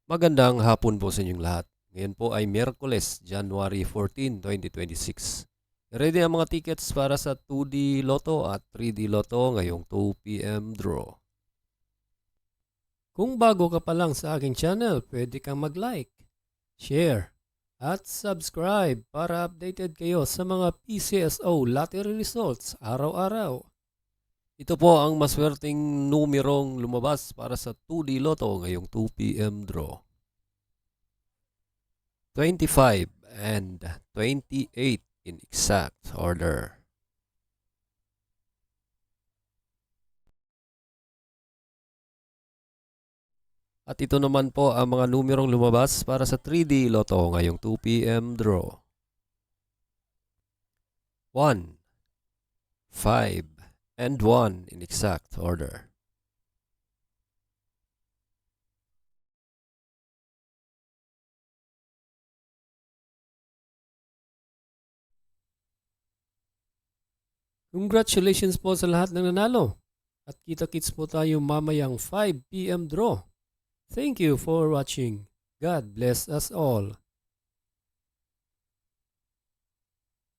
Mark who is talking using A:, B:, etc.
A: Magandang hapon po sa inyong lahat. Ngayon po ay Miyerkules, January 14, 2026. Ready ang mga tickets para sa 2D Lotto at 3D Lotto ngayong 2 p.m. draw. Kung bago ka pa lang sa aking channel, pwede kang mag-like, share, at subscribe para updated kayo sa mga PCSO lottery results araw-araw. Ito po ang maswerteng numerong lumabas para sa 2D Lotto ngayong 2 p.m. draw. 25 and 28 in exact order. At ito naman po ang mga numerong lumabas para sa 3D Lotto ngayong 2 p.m. draw. 1, 5, and 1 in exact order. Congratulations po sa lahat ng nanalo. At kita-kits po tayo mamayang 5 p.m. draw. Thank you for watching. God bless us all.